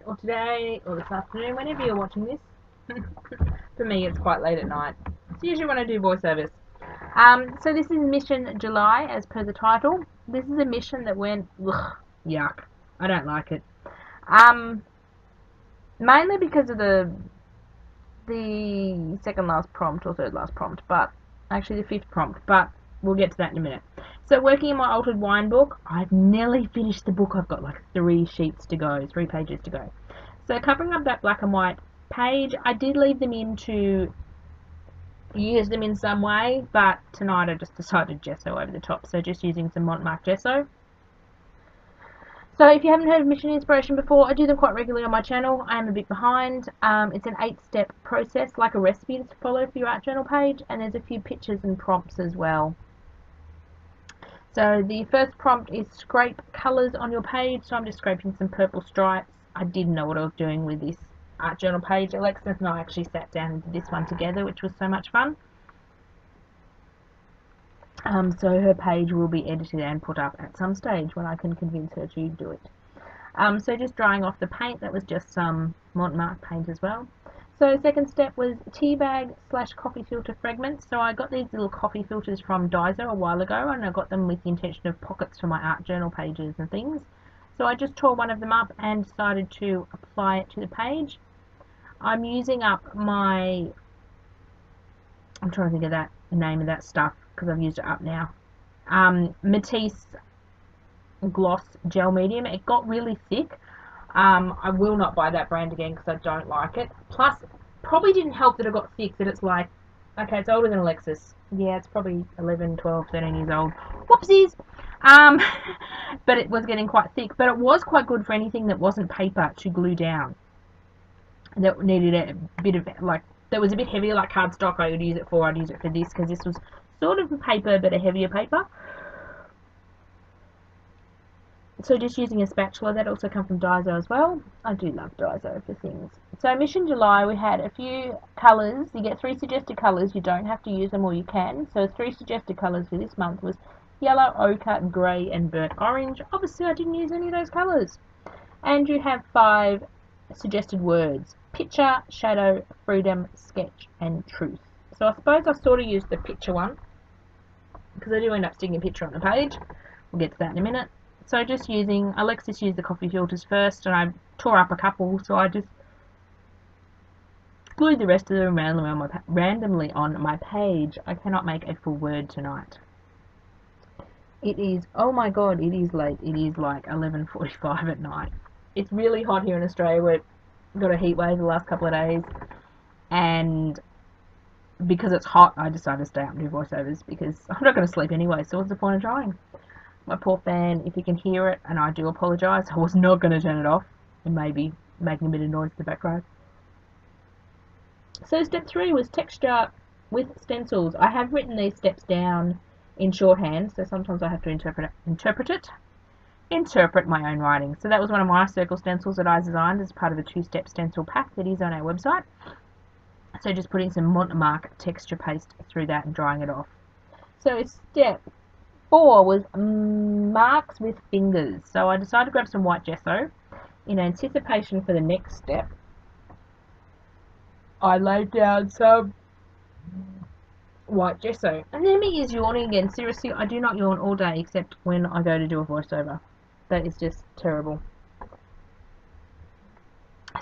or today or this afternoon, whenever you're watching this. For me, it's quite late at night. It's usually when I do voiceovers. So this is Mission July, as per the title. This is a mission that went, ugh, yuck. I don't like it. Mainly because of the second last prompt or third last prompt, but actually the fifth prompt, but we'll get to that in a minute. So working in my altered wine book, I've nearly finished the book. I've got like 3 pages to go. So covering up that black and white page, I did leave them in to use them in some way, but tonight I just decided gesso over the top, so just using some Montmartre gesso. So if you haven't heard of Mission Inspiration before, I do them quite regularly on my channel. I am a bit behind. It's an 8-step process, like a recipe to follow for your art journal page, and there's a few pictures and prompts as well. So the first prompt is scrape colours on your page, so I'm just scraping some purple stripes. I didn't know what I was doing with this art journal page. Alexis and I actually sat down and did this one together, which was so much fun. So her page will be edited and put up at some stage when I can convince her to do it. So just drying off the paint, that was just some Montmartre paint as well. So second step was tea bag / coffee filter fragments. So I got these little coffee filters from Daiso a while ago, and I got them with the intention of pockets for my art journal pages and things. So I just tore one of them up and decided to apply it to the page. I'm using up my, I'm trying to think of that name of that stuff because I've used it up now. Matisse gloss gel medium. It got really thick. I will not buy that brand again because I don't like it. Plus, probably didn't help that it got thick, that it's like, okay, it's older than Alexis. Yeah, it's probably 11, 12, 13 years old. Whoopsies! But it was getting quite thick. But it was quite good for anything that wasn't paper to glue down. That needed a bit of, like, that was a bit heavier, like cardstock. I'd use it for this because this was sort of a paper, but a heavier paper. So just using a spatula, that also comes from Daiso as well. I do love Daiso for things. So Mission July, we had a few colours. You get 3 suggested colours. You don't have to use them, or you can. So 3 suggested colours for this month was yellow, ochre, grey and burnt orange. Obviously I didn't use any of those colours. And you have 5 suggested words: picture, shadow, freedom, sketch and truth. So I suppose I sort of used the picture one because I do end up sticking a picture on the page. We'll get to that in a minute. So just using, Alexis used the coffee filters first, and I tore up a couple, so I just glued the rest of them randomly on my page. I cannot make a full word tonight. It is, oh my god, it is late. It is like 11:45 at night. It's really hot here in Australia. We've got a heat wave the last couple of days, and because it's hot, I decided to stay up and do voiceovers because I'm not going to sleep anyway, so what's the point of trying? My poor fan, if you can hear it, and I do apologise, I was not going to turn it off. It may be making a bit of noise in the background. So step 3 was texture with stencils. I have written these steps down in shorthand, so sometimes I have to interpret my own writing. So that was one of my circle stencils that I designed as part of the 2-step stencil pack that is on our website. So just putting some Montmartre texture paste through that and drying it off. So step 4 was marks with fingers. So I decided to grab some white gesso. In anticipation for the next step, I laid down some white gesso. And then me is yawning again. Seriously, I do not yawn all day except when I go to do a voiceover. That is just terrible.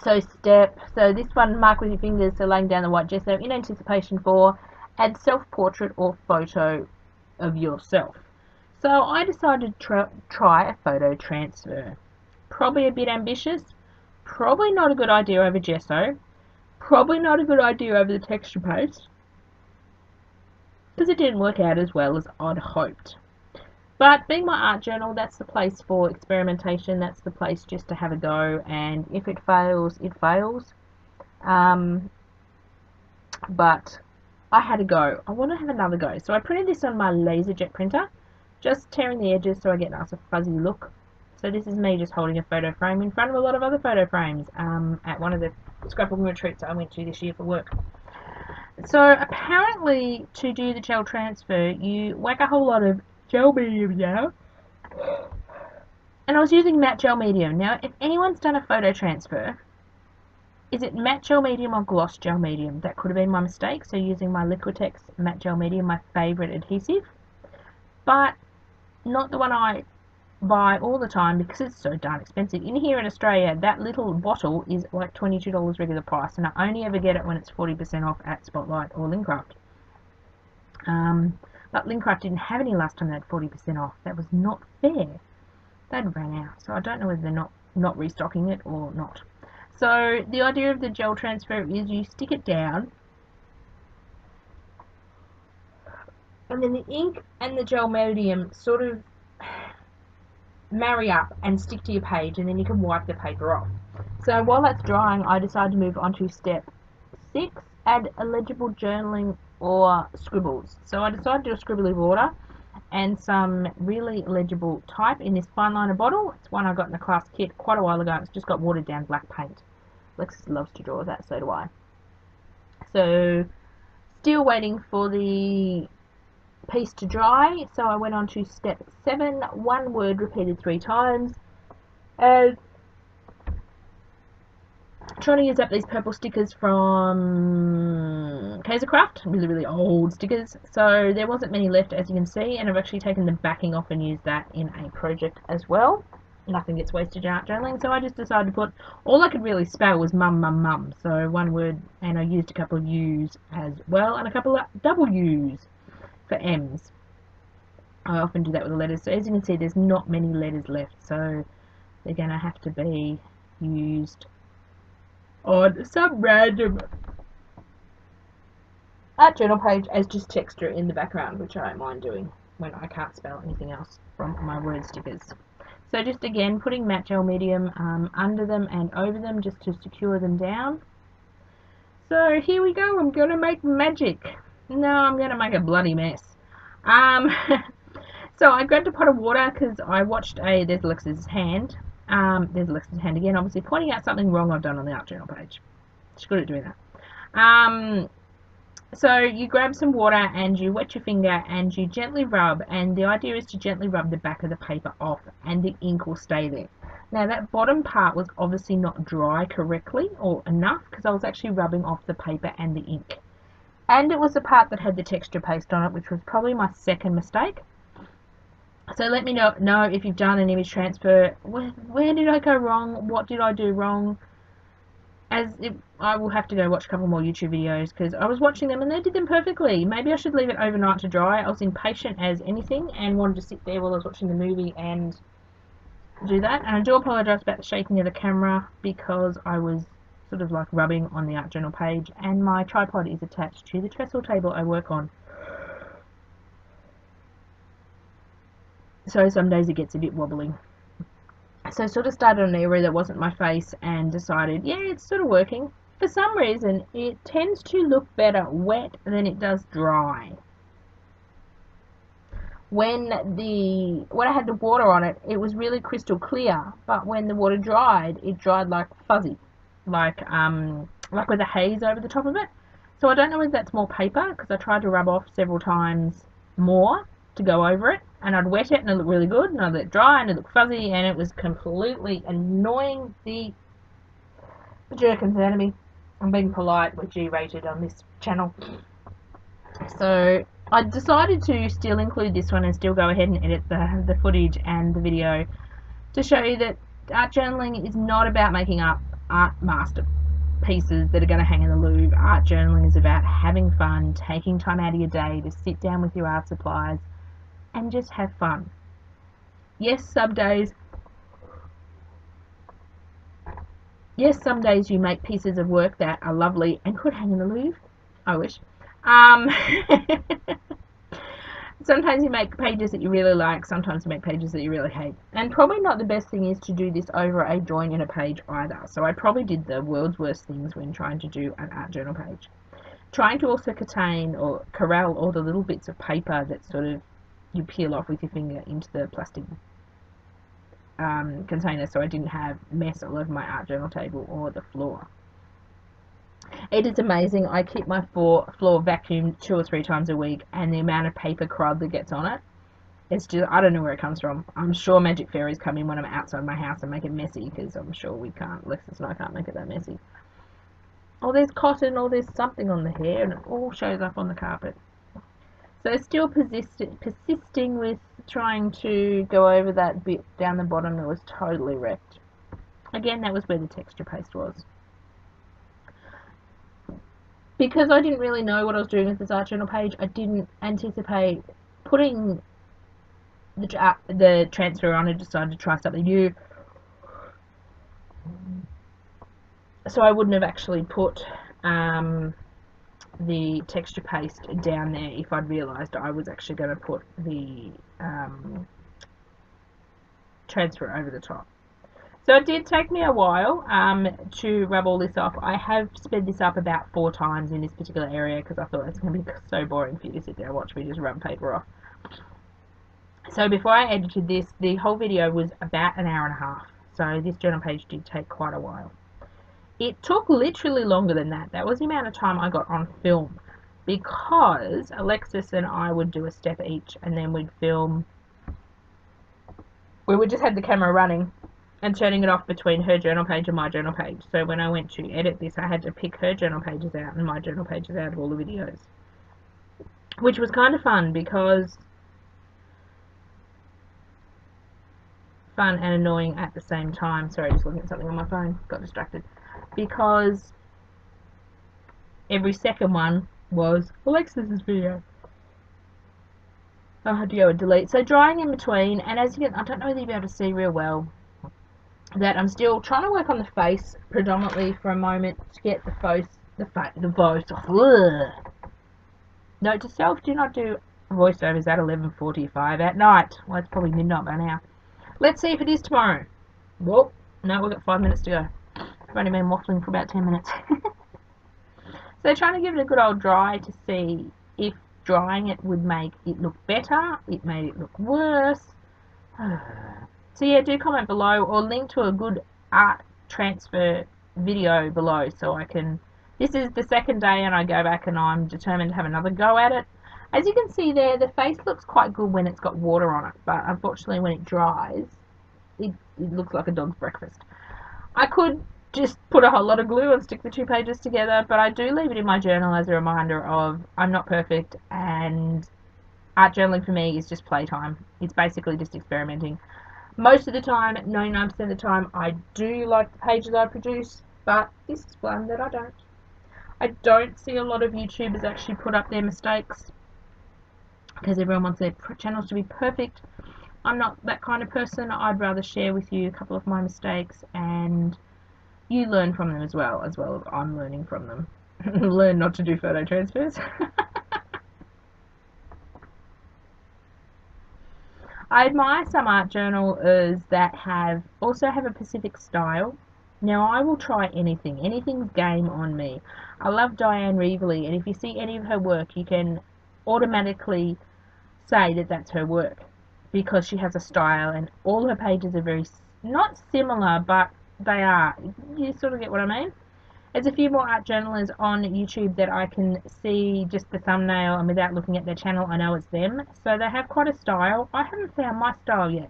So this one, mark with your fingers, so laying down the white gesso in anticipation for add self-portrait or photo of yourself. So I decided to try a photo transfer. Probably a bit ambitious, probably not a good idea over gesso, probably not a good idea over the texture paste, because it didn't work out as well as I'd hoped. But being my art journal, that's the place for experimentation, that's the place just to have a go, and if it fails, it fails. But I had a go. I want to have another go. So I printed this on my LaserJet printer, just tearing the edges so I get a nice fuzzy look. So this is me just holding a photo frame in front of a lot of other photo frames at one of the scrapbooking retreats I went to this year for work. So apparently to do the gel transfer, you whack a whole lot of gel medium down And I was using matte gel medium. Now, if anyone's done a photo transfer, is it matte gel medium or gloss gel medium? That could have been my mistake. So using my Liquitex matte gel medium, my favourite adhesive. But not the one I buy all the time because it's so darn expensive. In here in Australia, that little bottle is like $22 regular price, and I only ever get it when it's 40% off at Spotlight or Lincraft. But Lincraft didn't have any last time they had 40% off. That was not fair. They'd ran out, so I don't know whether they're not restocking it or not. So the idea of the gel transfer is you stick it down, and then the ink and the gel medium sort of marry up and stick to your page, and then you can wipe the paper off. So while that's drying, I decided to move on to step 6, add illegible journaling or scribbles. So I decided to do a scribbly border and some really legible type in this fine liner bottle. It's one I got in the class kit quite a while ago. It's just got watered down black paint. Alexis loves to draw that, so do I. So still waiting for the piece to dry, so I went on to step 7, one word repeated 3 times, and trying to use up these purple stickers from Craft, really old stickers, so there wasn't many left, as you can see, and I've actually taken the backing off and used that in a project as well. Nothing gets wasted in art journaling, so I just decided to put, all I could really spell was mum mum mum, so one word, and I used a couple of U's as well, and a couple of W's for M's. I often do that with the letters, so as you can see there's not many letters left, so they're going to have to be used on some random art journal page as just texture in the background, which I don't mind doing when I can't spell anything else from my word stickers. So just again putting matte gel medium under them and over them just to secure them down. So here we go, I'm going to make magic. No, I'm going to make a bloody mess. So I grabbed a pot of water because I watched there's Alexis' hand. There's Alexis' hand again, obviously pointing out something wrong I've done on the art journal page. She's good at doing that. So you grab some water and you wet your finger and you gently rub, and the idea is to gently rub the back of the paper off and the ink will stay there. Now that bottom part was obviously not dry correctly or enough because I was actually rubbing off the paper and the ink. And it was the part that had the texture paste on it, which was probably my second mistake. So let me know if you've done an image transfer. Where did I go wrong? What did I do wrong? I will have to go watch a couple more YouTube videos because I was watching them and they did them perfectly. Maybe I should leave it overnight to dry. I was impatient as anything and wanted to sit there while I was watching the movie and do that. And I do apologise about the shaking of the camera because I was sort of like rubbing on the art journal page, and my tripod is attached to the trestle table I work on. So some days it gets a bit wobbly. So I sort of started on an area that wasn't my face and decided, yeah, it's sort of working. For some reason, it tends to look better wet than it does dry. When I had the water on it, it was really crystal clear, but when the water dried, it dried like fuzzy, like with a haze over the top of it. So I don't know whether that's more paper, because I tried to rub off several times more to go over it, and I'd wet it and it looked really good, and I'd let it dry and it looked fuzzy, and it was completely annoying the jerkins out of me. I'm being polite, we're G-rated on this channel. So I decided to still include this one and still go ahead and edit the footage and the video to show you that art journaling is not about making up art masterpieces that are going to hang in the Louvre. Art journaling is about having fun, taking time out of your day to sit down with your art supplies and just have fun. Yes, some days you make pieces of work that are lovely and could hang in the Louvre. I wish. Sometimes you make pages that you really like, sometimes you make pages that you really hate. And probably not the best thing is to do this over a join in a page either. So I probably did the world's worst things when trying to do an art journal page. Trying to also contain or corral all the little bits of paper that sort of you peel off with your finger into the plastic container, so I didn't have mess all over my art journal table or the floor. It is amazing. I keep my floor vacuumed 2 or 3 times a week, and the amount of paper crud that gets on it It's just, I don't know where it comes from. I'm sure magic fairies come in when I'm outside my house and make it messy, because I'm sure we can't, Alexis and I can't make it that messy. Oh, there's cotton, or there's something on the hair, and it all shows up on the carpet. So still persisting with trying to go over that bit down the bottom that was totally wrecked. Again, that was where the texture paste was. Because I didn't really know what I was doing with this art journal page, I didn't anticipate putting the transfer on. I decided to try something new. So I wouldn't have actually put the texture paste down there if I'd realised I was actually going to put the transfer over the top. So it did take me a while to rub all this off. I have sped this up about 4 times in this particular area because I thought it's going to be so boring for you to sit there and watch me just rub paper off. So before I edited this, the whole video was about an hour and a half. So this journal page did take quite a while. It took literally longer than that. That was the amount of time I got on film, because Alexis and I would do a step each, and then we'd film. We would just have the camera running and turning it off between her journal page and my journal page. So when I went to edit this, I had to pick her journal pages out and my journal pages out of all the videos, which was kind of fun, because fun and annoying at the same time. Sorry, just looking at something on my phone, got distracted, because every second one was Alexis's video. I had to go and delete. So drying in between, and as you can, I don't know whether you'll be able to see real well that I'm still trying to work on the face predominantly for a moment to get the voice. Note to self: do not do voiceovers at 11:45 at night. Well, it's probably midnight by now. Let's see if it is tomorrow. Well, no, we've got 5 minutes to go. I've only been waffling for about 10 minutes. So trying to give it a good old dry to see if drying it would make it look better. It made it look worse. So yeah, do comment below, or link to a good art transfer video below so I can. This is the second day and I go back and I'm determined to have another go at it. As you can see there, the face looks quite good when it's got water on it, but unfortunately when it dries, it looks like a dog's breakfast. I could just put a whole lot of glue and stick the 2 pages together, but I do leave it in my journal as a reminder of I'm not perfect, and art journaling for me is just playtime. It's basically just experimenting. Most of the time, 99% of the time, I do like the pages I produce, but this is one that I don't. I don't see a lot of YouTubers actually put up their mistakes, because everyone wants their channels to be perfect. I'm not that kind of person. I'd rather share with you a couple of my mistakes, and you learn from them as well as I'm learning from them. Learn not to do photo transfers. I admire some art journalers that also have a specific style. Now I will try anything. Anything's game on me. I love Diane Reevely, and if you see any of her work, you can automatically say that that's her work, because she has a style, and all her pages are very, not similar, but they are. You sort of get what I mean? There's a few more art journalists on YouTube that I can see just the thumbnail, and without looking at their channel, I know it's them. So they have quite a style. I haven't found my style yet.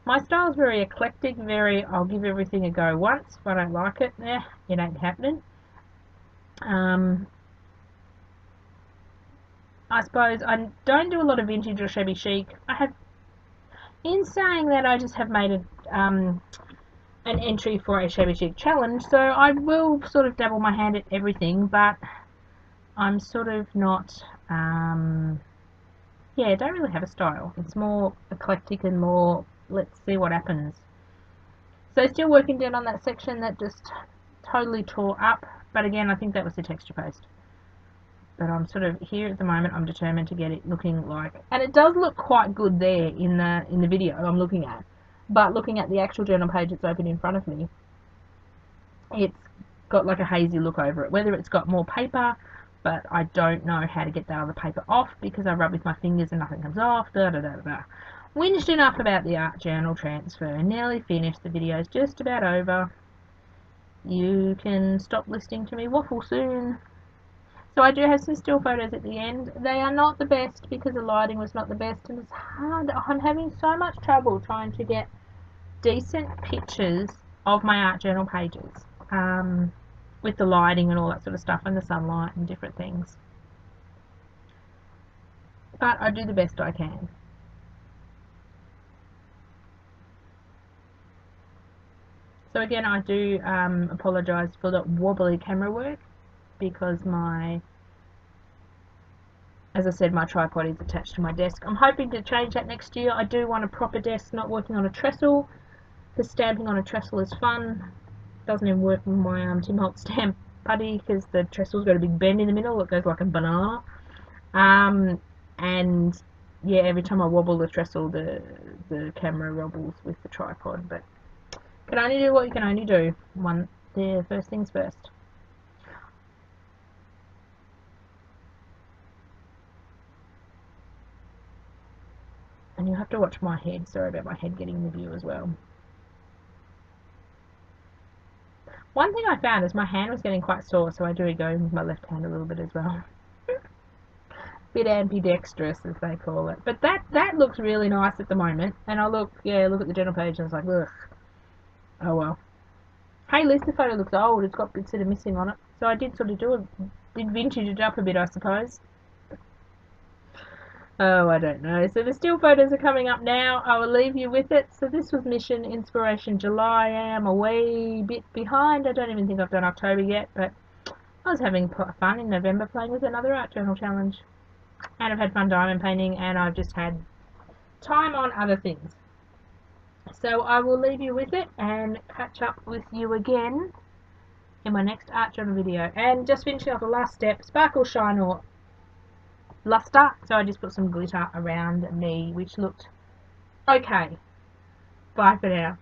My style is very eclectic, I'll give everything a go once. If I don't like it, it ain't happening. I suppose I don't do a lot of vintage or shabby chic. In saying that, I just have made an entry for a shabby chic challenge, so I will sort of dabble my hand at everything, but I'm sort of not, yeah, don't really have a style. It's more eclectic and more, let's see what happens. So still working down on that section that just totally tore up, but again, I think that was the texture paste. But I'm sort of here at the moment. I'm determined to get it looking like, and it does look quite good there in the video I'm looking at. But looking at the actual journal page that's open in front of me, it's got like a hazy look over it. Whether it's got more paper, but I don't know how to get that other paper off because I rub with my fingers and nothing comes off. Whinged enough about the art journal transfer. Nearly finished. The video's just about over. You can stop listening to me waffle soon. So I do have some still photos at the end. They are not the best because the lighting was not the best, and it's hard. I'm having so much trouble trying to get decent pictures of my art journal pages, with the lighting and all that sort of stuff and the sunlight and different things. But I do the best I can. So again, I do apologise for the wobbly camera work because as I said, my tripod is attached to my desk. I'm hoping to change that next year. I do want a proper desk, not working on a trestle, because stamping on a trestle is fun. Doesn't even work with my Tim Holtz stamp putty because the trestle's got a big bend in the middle. It goes like a banana. And yeah, every time I wobble the trestle, the camera wobbles with the tripod. But can only do what you can only do. First things first. And you have to watch my head. Sorry about my head getting in the view as well. One thing I found is my hand was getting quite sore, so I do go with my left hand a little bit as well. Bit ambidextrous, as they call it. But that looks really nice at the moment. And I look at the journal page and it's like, ugh. Oh well. Hey, at least the photo looks old. It's got bits that are missing on it. So I did sort of did vintage it up a bit, I suppose. Oh, I don't know. So the still photos are coming up now. I will leave you with it. So this was Mission Inspiration July. I am a wee bit behind. I don't even think I've done October yet, but I was having fun in November playing with another art journal challenge. And I've had fun diamond painting, and I've just had time on other things. So I will leave you with it and catch up with you again in my next art journal video. And just finishing off the last step, sparkle, shine, or luster. So I just put some glitter around me, which looked okay. Bye for now.